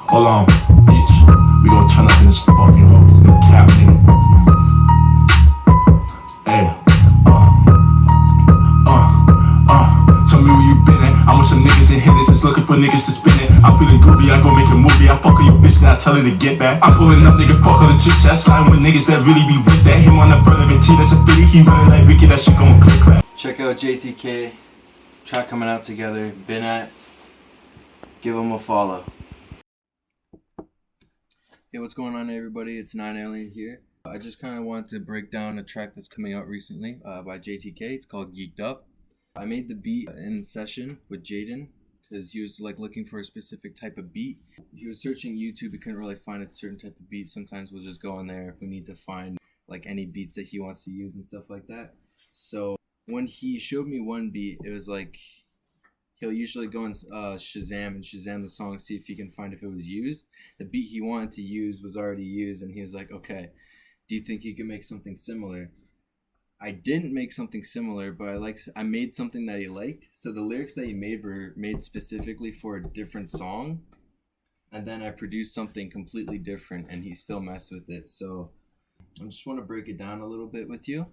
Hold on, bitch. We gon' turn up in this fucking hole. No cap, nigga. Hey, tell me where you been at. I want some niggas in here that's just looking for niggas to spin it. I'm feeling goofy, I go make a movie. I fuck on your bitch, now tell her to get back. I'm pulling up, nigga, fuck all the chicks. I sliding with niggas that really be with that. Him on the front of the T, that's a pretty. He running like Ricky, that shit gon' click clack. Check out JayTK. Track coming out together. Been at. Give him a follow. Hey, what's going on, everybody? It's 9Alien here. I just kind of wanted to break down a track that's coming out recently by JayTK. It's called Geeked Up. I made the beat in session with Jaden because he was like looking for a specific type of beat. He was searching YouTube. He couldn't really find a certain type of beat. Sometimes we'll just go in there if we need to find like any beats that he wants to use and stuff like that. So when he showed me one beat, it was like he'll usually go and Shazam the song, see if he can find if it was used. The beat he wanted to use was already used, and he was like, okay, do you think you can make something similar? I didn't make something similar, but I made something that he liked. So the lyrics that he made were made specifically for a different song, and then I produced something completely different, and he still messed with it. So I just want to break it down a little bit with you,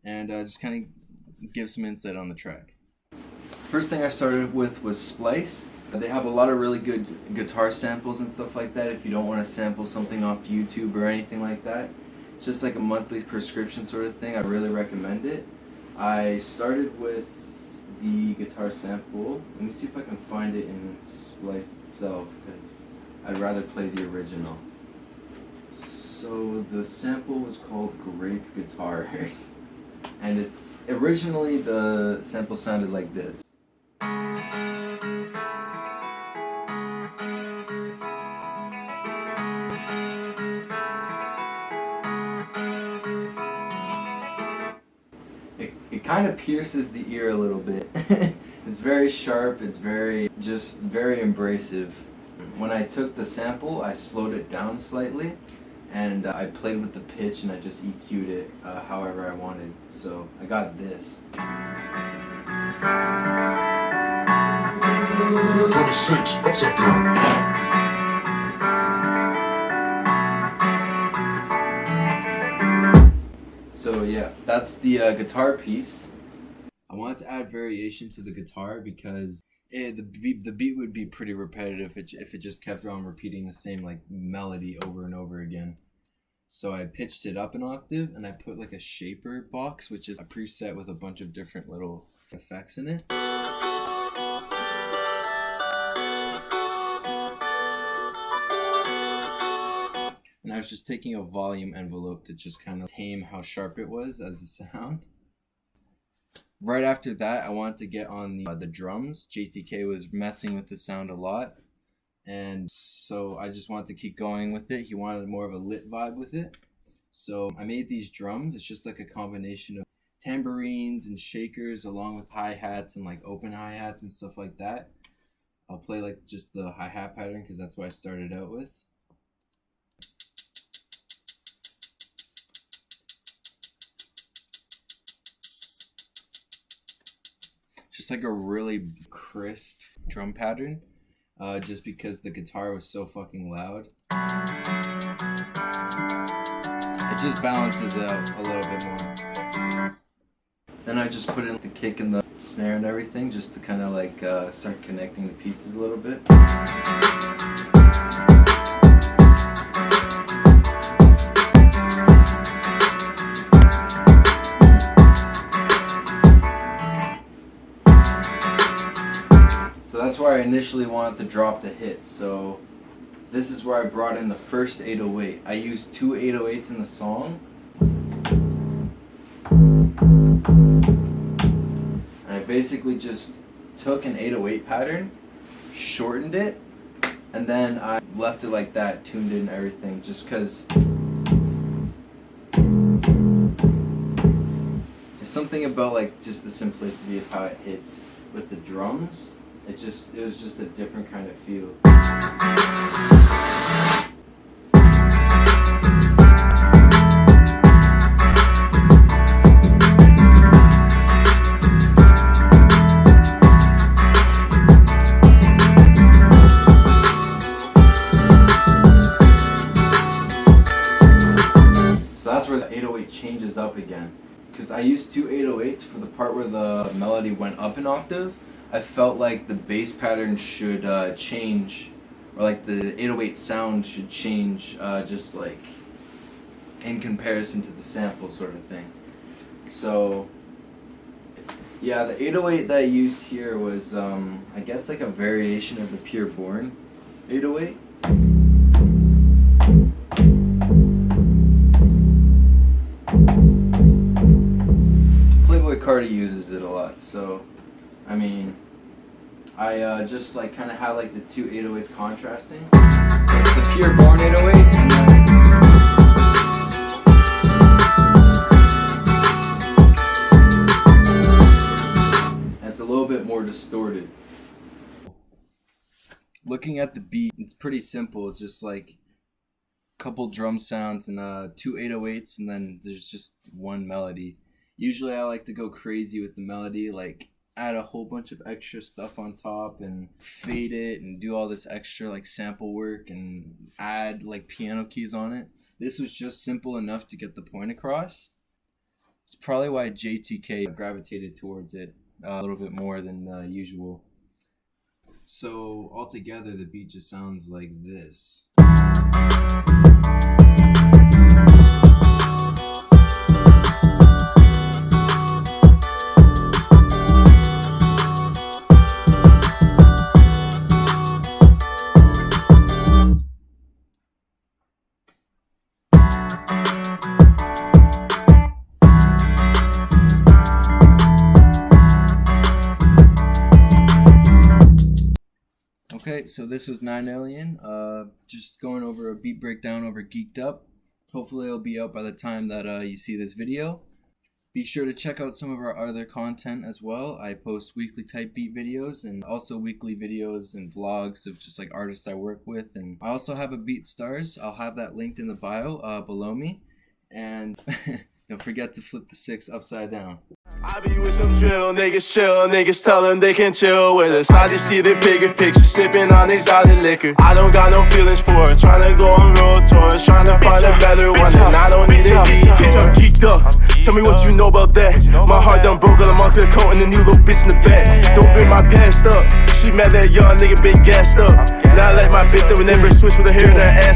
and just kind of give some insight on the track. First thing I started with was Splice. They have a lot of really good guitar samples and stuff like that if you don't want to sample something off YouTube or anything like that. It's just like a monthly prescription sort of thing. I really recommend it. I started with the guitar sample. Let me see if I can find it in Splice itself because I'd rather play the original. So the sample was called Grape Guitars. And originally the sample sounded like this. It kind of pierces the ear a little bit. It's very sharp, it's very abrasive. When I took the sample, I slowed it down slightly, and I played with the pitch and I just EQ'd it however I wanted. So I got this. 26, upside down. So yeah, that's the guitar piece. I wanted to add variation to the guitar because the beat would be pretty repetitive if it just kept on repeating the same like melody over and over again. So I pitched it up an octave and I put like a shaper box, which is a preset with a bunch of different little effects in it. And I was just taking a volume envelope to just kind of tame how sharp it was as a sound. Right after that, I wanted to get on the drums. JayTK was messing with the sound a lot. And so I just wanted to keep going with it. He wanted more of a lit vibe with it. So I made these drums. It's just like a combination of tambourines and shakers along with hi-hats and like open hi-hats and stuff like that. I'll play like just the hi-hat pattern because that's what I started out with. Just like a really crisp drum pattern, just because the guitar was so fucking loud. It just balances out a little bit more. Then I just put in the kick and the snare and everything just to kind of like start connecting the pieces a little bit. So that's where I initially wanted to drop the hits. So this is where I brought in the first 808. I used 2 808s in the song. And I basically just took an 808 pattern, shortened it, and then I left it like that, tuned in everything, just because there's something about like just the simplicity of how it hits with the drums. It was just a different kind of feel. changes up again. Because I used two 808s for the part where the melody went up an octave. I felt like the bass pattern should change, or like the 808 sound should change, just like in comparison to the sample sort of thing. So yeah, the 808 that I used here was I guess like a variation of the Pure Born 808. Playboy Carti uses it a lot, so I mean, I just like kind of had like the two 808s contrasting. So it's the Pure Born 808, and then it's a little bit more distorted. Looking at the beat, it's pretty simple. It's just like a couple drum sounds and two 808s, and then there's just one melody. Usually I like to go crazy with the melody, like add a whole bunch of extra stuff on top and fade it and do all this extra like sample work and add like piano keys on it. This was just simple enough to get the point across. It's probably why JayTK gravitated towards it a little bit more than usual. So altogether the beat just sounds like this. Okay, so this was 9alien, just going over a beat breakdown over Geeked Up. Hopefully it'll be out by the time that you see this video. Be sure to check out some of our other content as well. I post weekly type beat videos and also weekly videos and vlogs of just like artists I work with. And I also have a BeatStars. I'll have that linked in the bio below me. And don't forget to flip the 6 upside down. I be with some drill niggas, chill niggas, tell them they can chill with us. I just see the bigger picture, sipping on exotic liquor. I don't got no feelings for it, trying to go on road tours, trying to find a better one, and I don't need a detour. I'm geeked up, tell me what you know about that. My heart done broke, got a mark of the coat and a new little bitch in the back. Don't bring my past up, she mad that young nigga been gassed up. Now I like my bitch that would never switch with her hair and her ass.